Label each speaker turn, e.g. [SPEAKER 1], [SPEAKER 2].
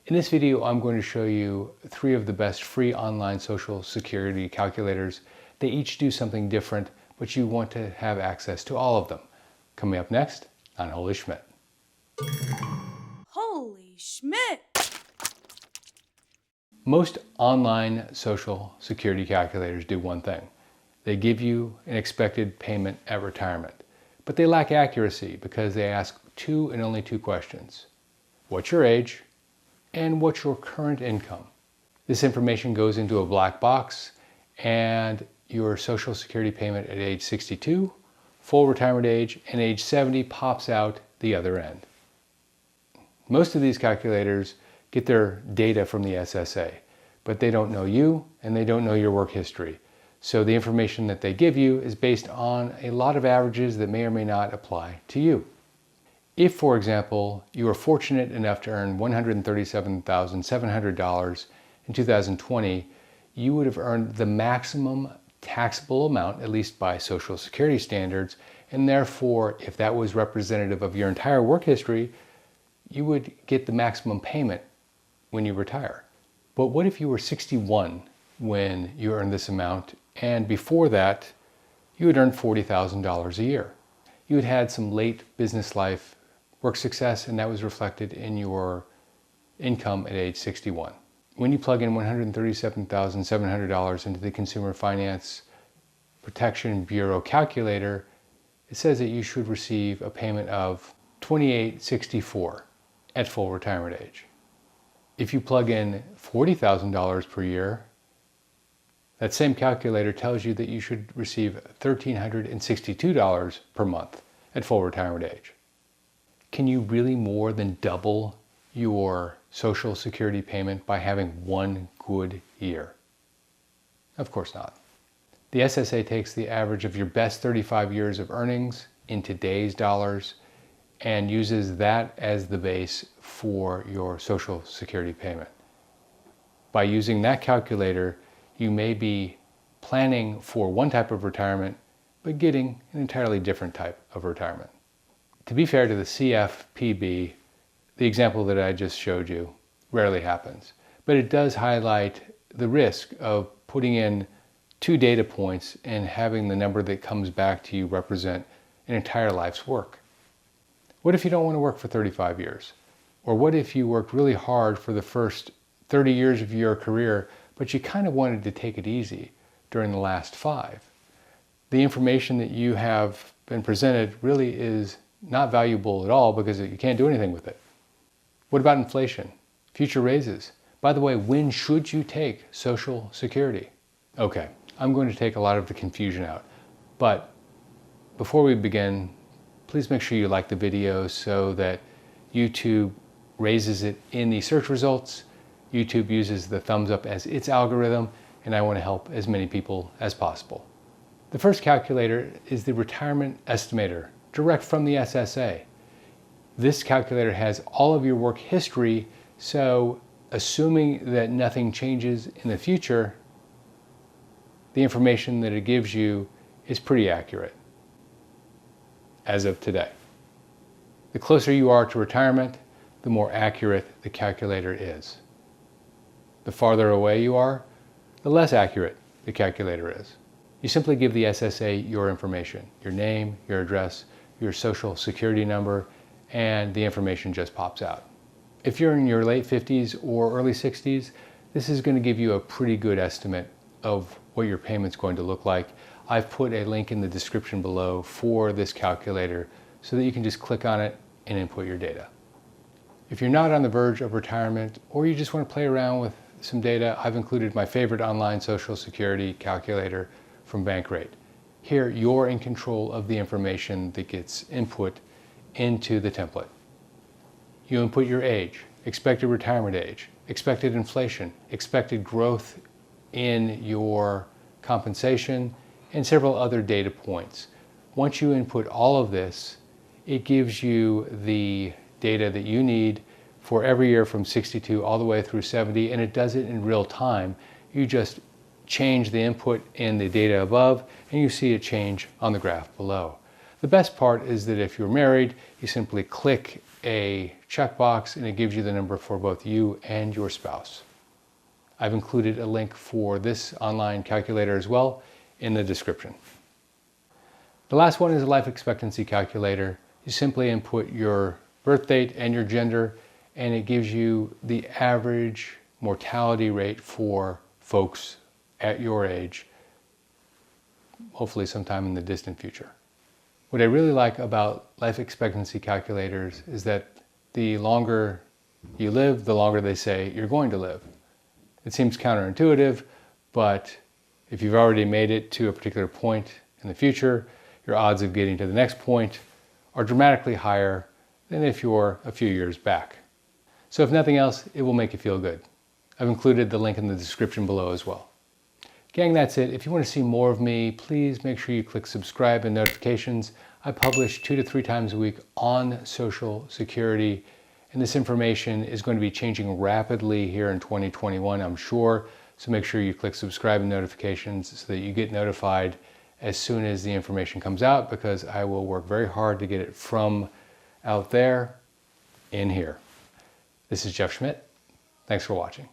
[SPEAKER 1] In this video, I'm going to show you 3 of the best free online Social Security calculators. They each do something different, but you want to have access to all of them. Coming up next on Holy Schmidt.
[SPEAKER 2] Holy Schmidt!
[SPEAKER 1] Most online Social Security calculators do one thing. They give you an expected payment at retirement, but they lack accuracy because they ask 2 and only 2 questions. What's your age? And what's your current income? This information goes into a black box, and your Social Security payment at age 62, full retirement age, and age 70 pops out the other end. Most of these calculators get their data from the SSA, but they don't know you and they don't know your work history. So the information that they give you is based on a lot of averages that may or may not apply to you. If, for example, you are fortunate enough to earn $137,700 in 2020, you would have earned the maximum taxable amount, at least by Social Security standards, and therefore, if that was representative of your entire work history, you would get the maximum payment when you retire. But what if you were 61 when you earned this amount, and before that, you had earned $40,000 a year? You had had some late business life work success, and that was reflected in your income at age 61. When you plug in $137,700 into the Consumer Finance Protection Bureau calculator, it says that you should receive a payment of $28.64 at full retirement age. If you plug in $40,000 per year, that same calculator tells you that you should receive $1,362 per month at full retirement age. Can you really more than double your Social Security payment by having one good year? Of course not. The SSA takes the average of your best 35 years of earnings in today's dollars and uses that as the base for your Social Security payment. By using that calculator, you may be planning for one type of retirement, but getting an entirely different type of retirement. To be fair to the CFPB, the example that I just showed you rarely happens, but it does highlight the risk of putting in 2 data points and having the number that comes back to you represent an entire life's work. What if you don't want to work for 35 years? Or what if you worked really hard for the first 30 years of your career, but you kind of wanted to take it easy during the last 5? The information that you have been presented really is not valuable at all because you can't do anything with it. What about inflation? Future raises? By the way, when should you take Social Security? Okay, I'm going to take a lot of the confusion out. But before we begin, please make sure you like the video so that YouTube raises it in the search results. YouTube uses the thumbs up as its algorithm, and I want to help as many people as possible. The first calculator is the Retirement Estimator, direct from the SSA. This calculator has all of your work history, so assuming that nothing changes in the future, the information that it gives you is pretty accurate as of today. The closer you are to retirement, the more accurate the calculator is. The farther away you are, the less accurate the calculator is. You simply give the SSA your information, your name, your address, your Social Security number, and the information just pops out. If you're in your late 50s or early 60s, this is going to give you a pretty good estimate of what your payment's going to look like. I've put a link in the description below for this calculator so that you can just click on it and input your data. If you're not on the verge of retirement or you just want to play around with some data, I've included my favorite online Social Security calculator from Bankrate. Here, you're in control of the information that gets input into the template. You input your age, expected retirement age, expected inflation, expected growth in your compensation, and several other data points. Once you input all of this, it gives you the data that you need for every year from 62 all the way through 70, and it does it in real time. You just change the input in the data above, and you see it change on the graph below. The best part is that if you're married, you simply click a checkbox and it gives you the number for both you and your spouse. I've included a link for this online calculator as well in the description. The last one is a life expectancy calculator. You simply input your birth date and your gender, and it gives you the average mortality rate for folks at your age, hopefully sometime in the distant future. What I really like about life expectancy calculators is that the longer you live, the longer they say you're going to live. It seems counterintuitive, but if you've already made it to a particular point in the future, your odds of getting to the next point are dramatically higher than if you're a few years back. So if nothing else, it will make you feel good. I've included the link in the description below as well. Gang, that's it. If you want to see more of me, please make sure you click subscribe and notifications. I publish 2 to 3 times a week on Social Security, and this information is going to be changing rapidly here in 2021, I'm sure. So make sure you click subscribe and notifications so that you get notified as soon as the information comes out, because I will work very hard to get it from out there in here. This is Jeff Schmidt. Thanks for watching.